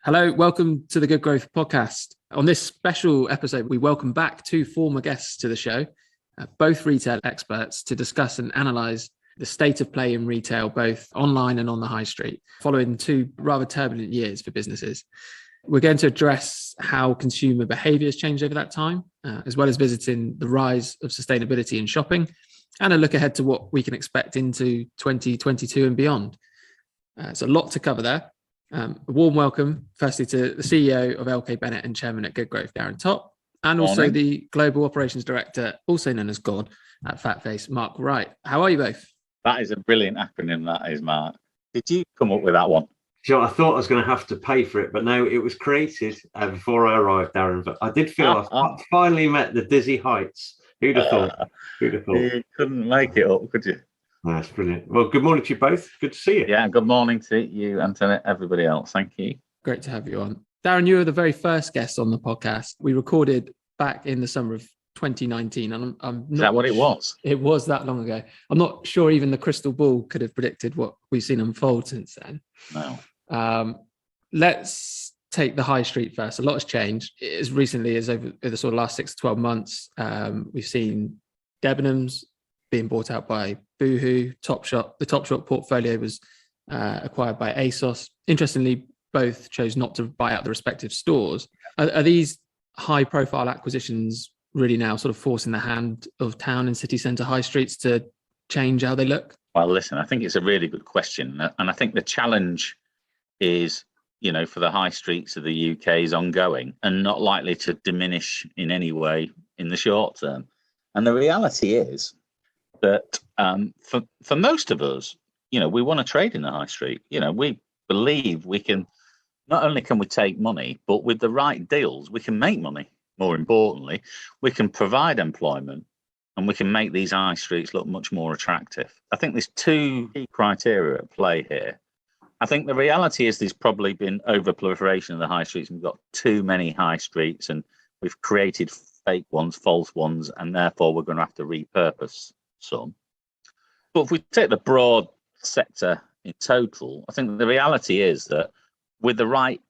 Hello, welcome to the Good Growth Podcast. On this special episode, we welcome back two former guests to the show, both retail experts, to discuss and analyse the state of play in retail, both online and on the high street, following two rather turbulent years for businesses. We're going to address how consumer behaviour has changed over that time, as well as visiting the rise of sustainability in shopping, and a look ahead to what we can expect into 2022 and beyond. It's a lot to cover there. A warm welcome, firstly, to the CEO of LK Bennett and Chairman at Good Growth, Darren Topp, and also the Global Operations Director, also known as God, at Fatface, Mark Wright. How are you both? That is a brilliant acronym, that is, Mark. Did you come up with that one? Sure, I thought I was going to have to pay for it, but no, it was created before I arrived, Darren. But I did feel I finally met the dizzy heights. Who'd have thought? You couldn't make it up, could you? That's brilliant. Well, good morning to you both. Good to see you. Yeah, good morning to you and to everybody else. Thank you. Great to have you on. Darren, you were the very first guest on the podcast. We recorded back in the summer of 2019. And I'm not. Is that what it was? It was that long ago. I'm not sure even the crystal ball could have predicted what we've seen unfold since then. No. Let's take the high street first. A lot has changed. As recently as over the sort of last 6 to 12 months, we've seen Debenhams being bought out by Boohoo, Topshop. The Topshop portfolio was acquired by ASOS. Interestingly, both chose not to buy out the respective stores. Are these high-profile acquisitions really now sort of forcing the hand of town and city centre high streets to change how they look? Well, listen, I think it's a really good question. And I think the challenge is, for the high streets of the UK is ongoing and not likely to diminish in any way in the short term. And the reality is that for most of us, we want to trade in the high street. We believe we can, not only can we take money, but with the right deals, we can make money. More importantly, we can provide employment and we can make these high streets look much more attractive. I think there's two key criteria at play here. I think the reality is there's probably been overproliferation of the high streets. We've got too many high streets and we've created fake ones, false ones, and therefore we're going to have to repurpose some. But if we take the broad sector in total, I think the reality is that with the right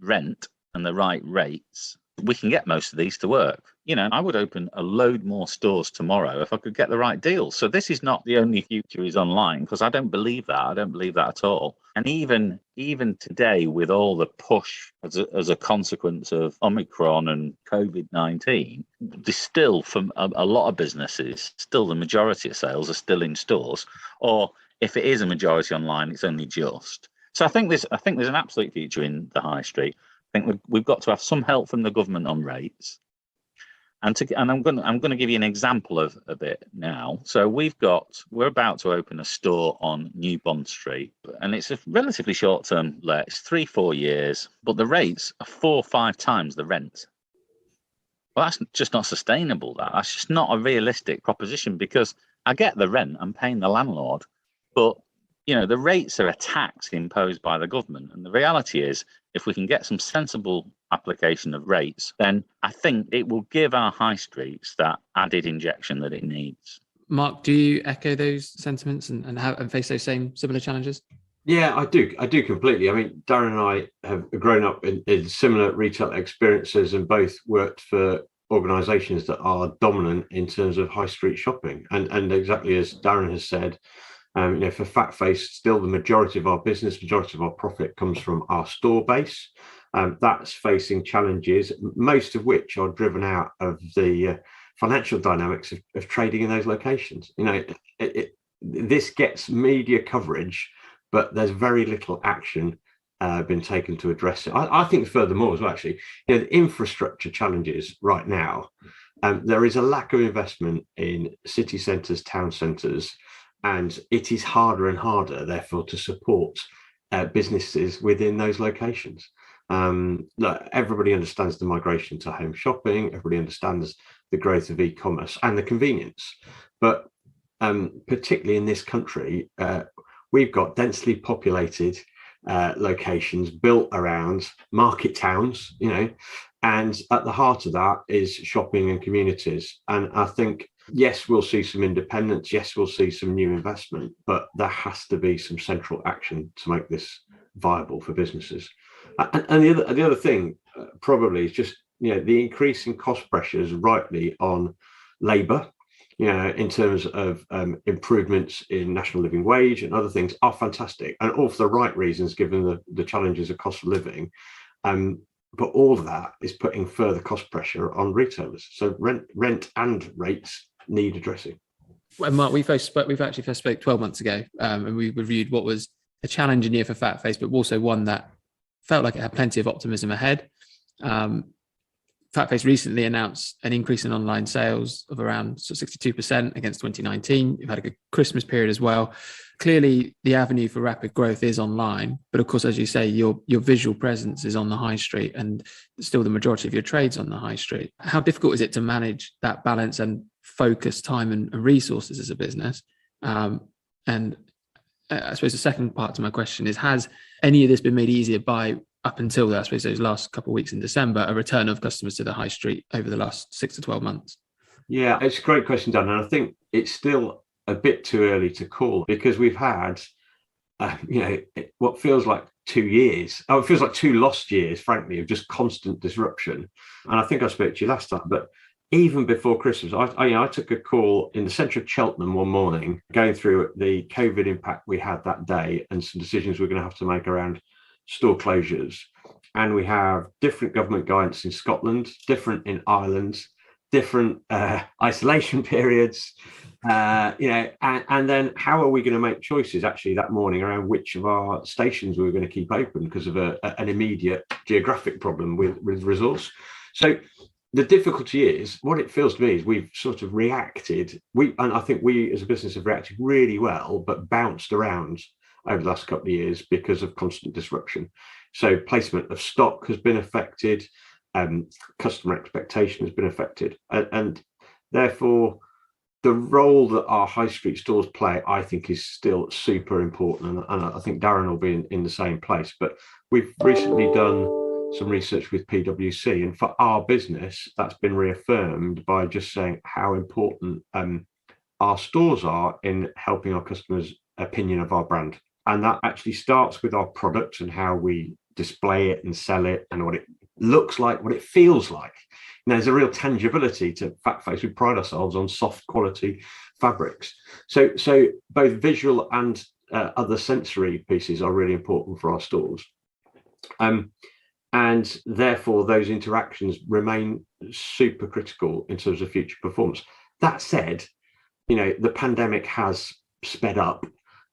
rent and the right rates, we can get most of these to work. I would open a load more stores tomorrow if I could get the right deals. So this is not the only future is online, because I don't believe that. I don't believe that at all. And even today, with all the push as a consequence of Omicron and COVID-19, there's still, from a lot of businesses, still the majority of sales are still in stores. Or if it is a majority online, it's only just. So I think there's an absolute future in the high street. I think we've got to have some help from the government on rates, and I'm going to give you an example of it now. So we're about to open a store on New Bond Street, and it's a relatively short-term let. It's 3-4 years, but the rates are 4 or 5 times the rent. Well, that's just not sustainable. That's just not a realistic proposition, because I get the rent, I'm paying the landlord, but the rates are a tax imposed by the government. And the reality is, if we can get some sensible application of rates, then I think it will give our high streets that added injection that it needs. Mark, do you echo those sentiments and face those same similar challenges? Yeah, I do completely. I mean, Darren and I have grown up in similar retail experiences and both worked for organisations that are dominant in terms of high street shopping. And exactly as Darren has said, for Fatface, still the majority of our business, majority of our profit comes from our store base. That's facing challenges, most of which are driven out of the financial dynamics of trading in those locations. This gets media coverage, but there's very little action been taken to address it. I think furthermore as well, actually, the infrastructure challenges right now, there is a lack of investment in city centres, town centres, and it is harder and harder, therefore, to support businesses within those locations. Look, everybody understands the migration to home shopping. Everybody understands the growth of e-commerce and the convenience. But particularly in this country, we've got densely populated locations built around market towns, and at the heart of that is shopping and communities. And I think, yes, we'll see some independence. Yes, we'll see some new investment, but there has to be some central action to make this viable for businesses. And the other thing probably is just, the increase in cost pressures rightly on labour, in terms of improvements in national living wage and other things are fantastic, and all for the right reasons given the challenges of cost of living. But all of that is putting further cost pressure on retailers. So rent and rates need addressing. Well, Mark, we've actually first spoke 12 months ago, and we reviewed what was a challenging year for Fatface, but also one that felt like it had plenty of optimism ahead. Fatface recently announced an increase in online sales of around 62% against 2019. You've had a good Christmas period as well. Clearly, the avenue for rapid growth is online, but of course, as you say, your visual presence is on the high street, and still the majority of your trades on the high street. How difficult is it to manage that balance and focus time and resources as a business? And I suppose the second part to my question is, has any of this been made easier by, up until I suppose those last couple of weeks in December, a return of customers to the high street over the last 6 to 12 months? Yeah, it's a great question, Dan. And I think it's still a bit too early to call, because we've had, what feels like 2 years. Oh, it feels like 2 lost years, frankly, of just constant disruption. And I think I spoke to you last time, but even before Christmas, I took a call in the centre of Cheltenham one morning, going through the COVID impact we had that day and some decisions we're going to have to make around store closures. And we have different government guidance in Scotland, different in Ireland, different isolation periods, and then how are we going to make choices actually that morning around which of our stations we were going to keep open because of an immediate geographic problem with resource. So the difficulty is, what it feels to me is we've sort of reacted. And I think we as a business have reacted really well, but bounced around over the last couple of years because of constant disruption. So placement of stock has been affected, customer expectation has been affected, and therefore the role that our high street stores play, I think, is still super important. And I think Darren will be in the same place. But we've recently done some research with PwC, and for our business, that's been reaffirmed by just saying how important our stores are in helping our customers' opinion of our brand. And that actually starts with our product and how we display it and sell it, and what it looks like, what it feels like. And there's a real tangibility to Fatface. We pride ourselves on soft quality fabrics. So both visual and other sensory pieces are really important for our stores. And therefore, those interactions remain super critical in terms of future performance. That said, the pandemic has sped up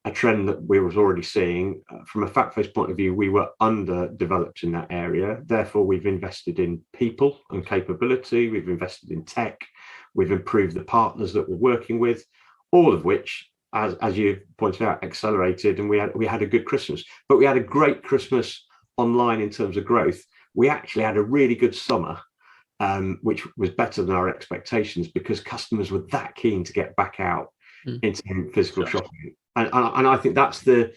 a trend that we was already seeing. From a Fatface point of view, we were underdeveloped in that area. Therefore, we've invested in people and capability. We've invested in tech. We've improved the partners that we're working with, all of which, as you pointed out, accelerated. And we had a good Christmas, but we had a great Christmas online in terms of growth. We actually had a really good summer, which was better than our expectations because customers were that keen to get back out into physical shopping. And I think that's the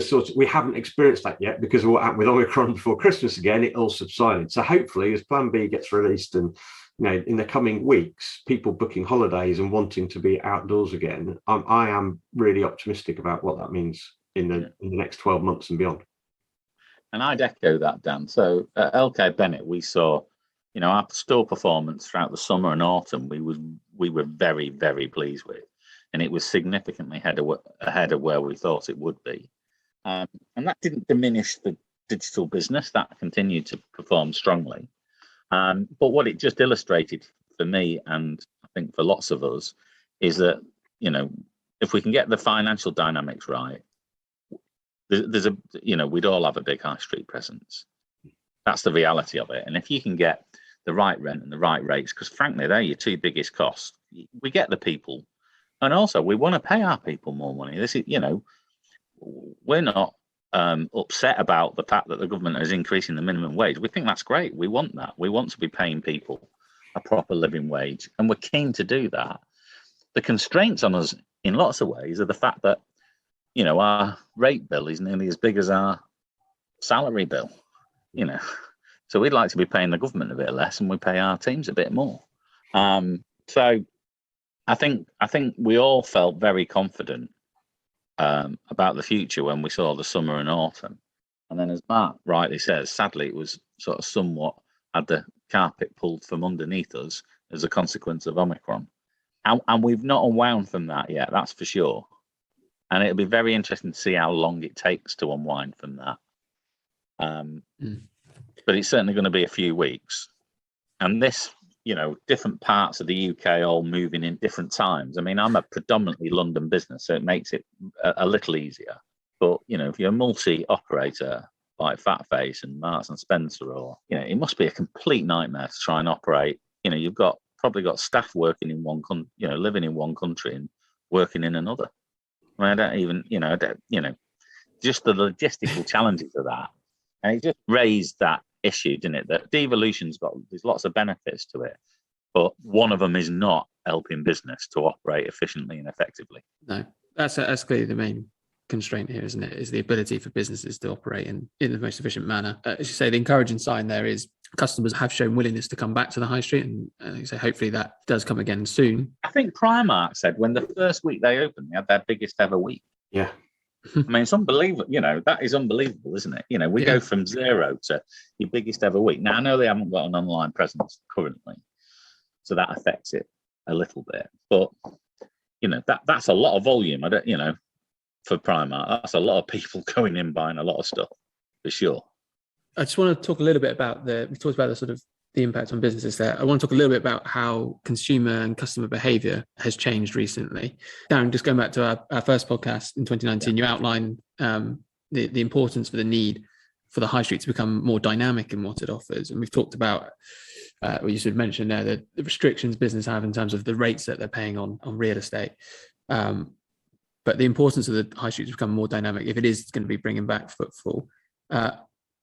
sort of, we haven't experienced that yet because of what happened with Omicron before Christmas. Again, it all subsided. So hopefully, as Plan B gets released, and in the coming weeks, people booking holidays and wanting to be outdoors again, I am really optimistic about what that means in the next 12 months and beyond. And I'd echo that, Dan. So at LK Bennett, we saw, our store performance throughout the summer and autumn, we were very, very pleased with. And it was significantly ahead of where we thought it would be. And that didn't diminish the digital business. That continued to perform strongly. But what it just illustrated for me, and I think for lots of us, is that, if we can get the financial dynamics right, we'd all have a big high street presence. That's the reality of it. And if you can get the right rent and the right rates, because frankly, they're your 2 biggest costs, we get the people. And also, we want to pay our people more money. This is, we're not upset about the fact that the government is increasing the minimum wage. We think that's great. We want that. We want to be paying people a proper living wage, and we're keen to do that. The constraints on us, in lots of ways, are the fact that, our rate bill is nearly as big as our salary bill. So we'd like to be paying the government a bit less, and we pay our teams a bit more. So I think we all felt very confident about the future when we saw the summer and autumn. And then, as Mark rightly says, sadly, it was sort of somewhat had the carpet pulled from underneath us as a consequence of Omicron. And we've not unwound from that yet, that's for sure. And it'll be very interesting to see how long it takes to unwind from that. But it's certainly going to be a few weeks. And this, different parts of the UK all moving in different times. I mean, I'm a predominantly London business, so it makes it a little easier. But, if you're a multi-operator like Fatface and Marks and Spencer, or, it must be a complete nightmare to try and operate. You've probably got staff working in one country, living in one country and working in another. I mean, I don't even, just the logistical challenges of that. And it just raised that issue, didn't it? That devolution's there's lots of benefits to it, but one of them is not helping business to operate efficiently and effectively. No, that's clearly the main constraint here, isn't it? Is the ability for businesses to operate in the most efficient manner. As you say, the encouraging sign there is customers have shown willingness to come back to the high street, and so hopefully that does come again soon. I think Primark said when the first week they opened, they had their biggest ever week. Yeah. I mean, it's unbelievable. That is unbelievable, isn't it? We go from zero to your biggest ever week. Now, I know they haven't got an online presence currently, so that affects it a little bit. But, that's a lot of volume. For Primark, that's a lot of people going in buying a lot of stuff, for sure. I just want to talk a little bit about we talked about the impact on businesses there. I want to talk a little bit about how consumer and customer behavior has changed recently. Darren, just going back to our first podcast in 2019, you outlined the importance for the need for the high street to become more dynamic in what it offers. And we've talked about what you sort of mentioned there, the restrictions business have in terms of the rates that they're paying on real estate. But the importance of the high street to become more dynamic, if it is going to be bringing back footfall.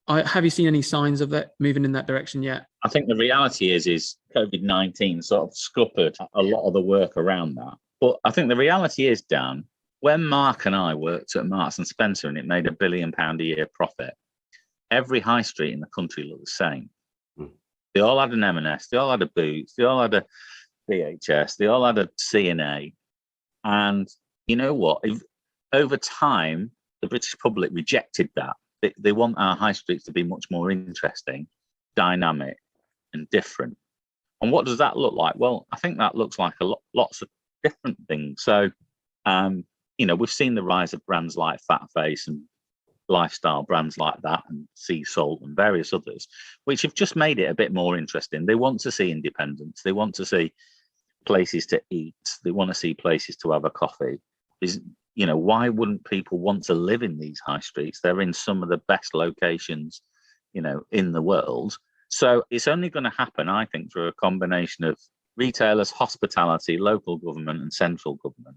Have you seen any signs of that moving in that direction yet? I think the reality is COVID-19 sort of scuppered a lot of the work around that. But I think the reality is, Dan, when Mark and I worked at Marks and Spencer and it made £1 billion a year profit, every high street in the country looked the same. They all had an M&S, they all had a Boots, they all had a BHS, they all had a C&A. And you know what? Over time, the British public rejected that. They want our high streets to be much more interesting, dynamic, and different. And what does that look like? Well, I think that looks like lots of different things. So, we've seen the rise of brands like Fatface and lifestyle brands like that, and Sea Salt and various others, which have just made it a bit more interesting. They want to see independence. They want to see places to eat. They want to see places to have a coffee. Why wouldn't people want to live in these high streets? They're in some of the best locations, in the world. So it's only going to happen, I think, through a combination of retailers, hospitality, local government, and central government.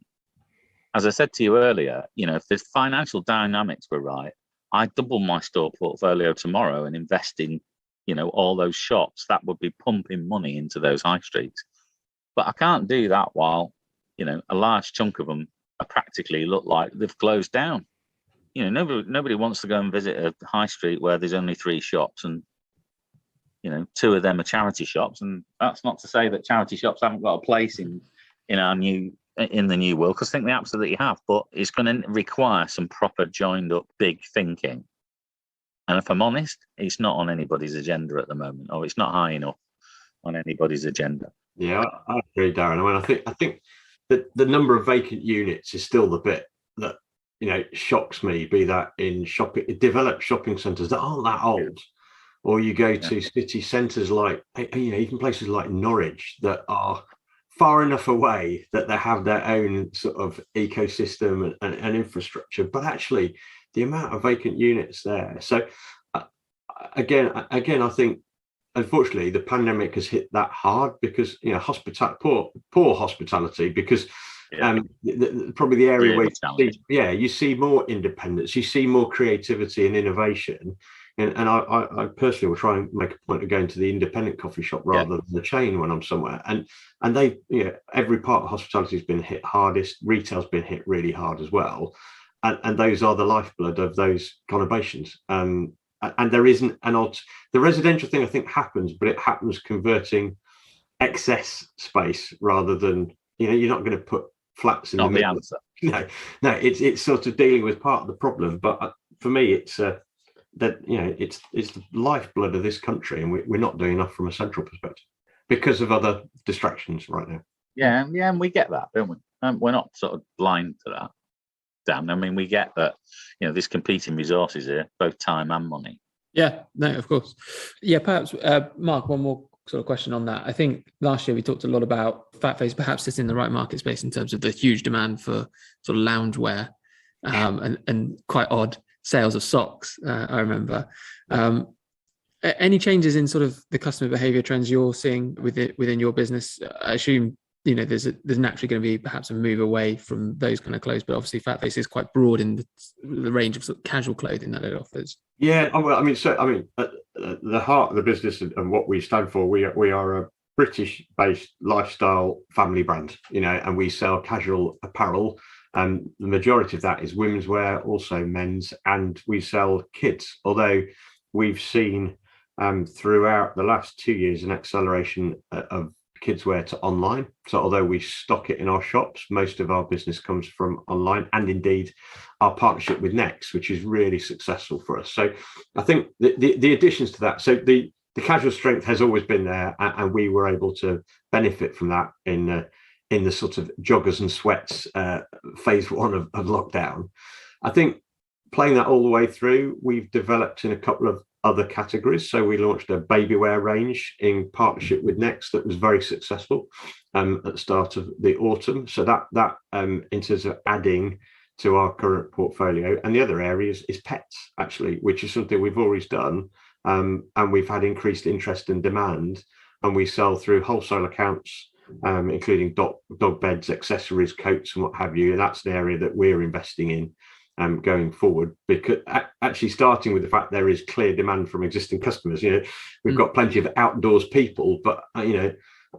As I said to you earlier, if the financial dynamics were right, I'd double my store portfolio tomorrow and invest in, all those shops. That would be pumping money into those high streets. But I can't do that while, a large chunk of them practically look like they've closed down. Nobody wants to go and visit a high street where there's only 3 shops and 2 of them are charity shops. And that's not to say that charity shops haven't got a place in the new world, because I think they absolutely have, but it's going to require some proper joined up big thinking. And if I'm honest, it's not on anybody's agenda at the moment, or it's not high enough on anybody's agenda. Yeah, I agree, Darren. I think the number of vacant units is still the bit that shocks me. Be that in developed shopping centres that aren't that old, or you go to city centres like even places like Norwich that are far enough away that they have their own sort of ecosystem and infrastructure, but actually the amount of vacant units there. So again, I think unfortunately the pandemic has hit that hard because poor hospitality, because probably the area where you see more independence, you see more creativity and innovation. And I personally will try and make a point of going to the independent coffee shop rather than the chain when I'm somewhere. And they, every part of hospitality has been hit hardest. Retail's been hit really hard as well. And those are the lifeblood of those conurbations. And there isn't the residential thing I think happens, but it happens converting excess space rather than, you're not going to put flats in not the middle. Answer. No, it's sort of dealing with part of the problem. But for me, it's that it's the lifeblood of this country, and we're not doing enough from a central perspective because of other distractions right now. Yeah, and we get that, don't we? We're not sort of blind to that, Dan. I mean, we get that, there's competing resources here, both time and money. Yeah, no, of course. Yeah, perhaps, Mark, one more sort of question on that. I think last year we talked a lot about Fatface perhaps sitting in the right market space in terms of the huge demand for sort of loungewear and quite odd sales of socks, I remember. Any changes in sort of the customer behavior trends you're seeing within your business? I assume there's naturally going to be perhaps a move away from those kind of clothes, but obviously Fatface is quite broad in the range of sort of casual clothing that it offers. Yeah, well, at the heart of the business and what we stand for, we are a British-based lifestyle family brand, and we sell casual apparel, and the majority of that is women's wear, also men's, and we sell kids. Although we've seen throughout the last 2 years an acceleration of kids wear to online. So although we stock it in our shops, most of our business comes from online, and indeed our partnership with Next, which is really successful for us. So I think the additions to that, so the casual strength has always been there, and we were able to benefit from that in the sort of joggers and sweats phase one of lockdown. I think playing that all the way through, we've developed in a couple of other categories. So we launched a baby wear range in partnership with Next that was very successful at the start of the autumn. So that in terms of adding to our current portfolio. And the other areas is pets, actually, which is something we've always done, and we've had increased interest and demand, and we sell through wholesale accounts, including dog beds, accessories, coats, and what have you. And that's an area that we're investing in going forward, because actually starting with the fact there is clear demand from existing customers. We've got plenty of outdoors people, but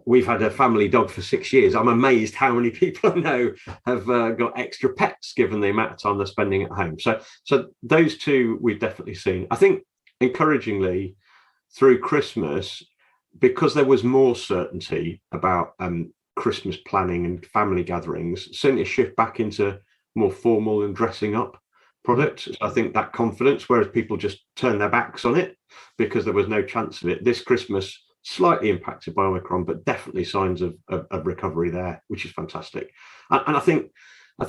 we've had a family dog for 6 years. I'm amazed how many people I know have got extra pets given the amount of time they're spending at home. So those two we've definitely seen. I think encouragingly through Christmas, because there was more certainty about Christmas planning and family gatherings, certainly a shift back into more formal and dressing up products. So I think that confidence, whereas people just turned their backs on it because there was no chance of it. This Christmas, slightly impacted by Omicron, but definitely signs of recovery there, which is fantastic. And I think I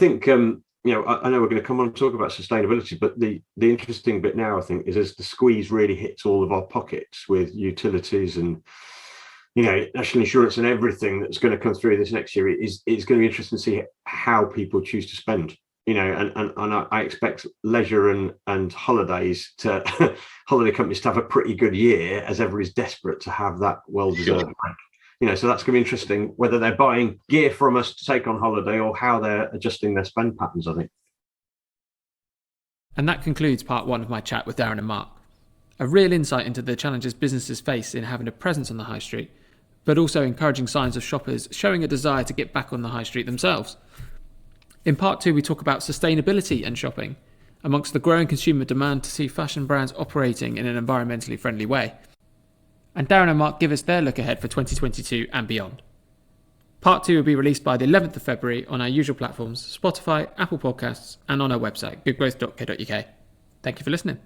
know we're going to come on and talk about sustainability, but the interesting bit now, I think, is as the squeeze really hits all of our pockets with utilities and national insurance and everything that's going to come through this next year, it's going to be interesting to see how people choose to spend. And I expect leisure and holidays holiday companies to have a pretty good year, as everybody's desperate to have that well-deserved break. So that's going to be interesting, whether they're buying gear from us to take on holiday or how they're adjusting their spend patterns, I think. And that concludes part one of my chat with Darren and Mark. A real insight into the challenges businesses face in having a presence on the high street, but also encouraging signs of shoppers showing a desire to get back on the high street themselves. In part two, we talk about sustainability and shopping, amongst the growing consumer demand to see fashion brands operating in an environmentally friendly way. And Darren and Mark give us their look ahead for 2022 and beyond. Part two will be released by the 11th of February on our usual platforms, Spotify, Apple Podcasts, and on our website, goodgrowth.co.uk. Thank you for listening.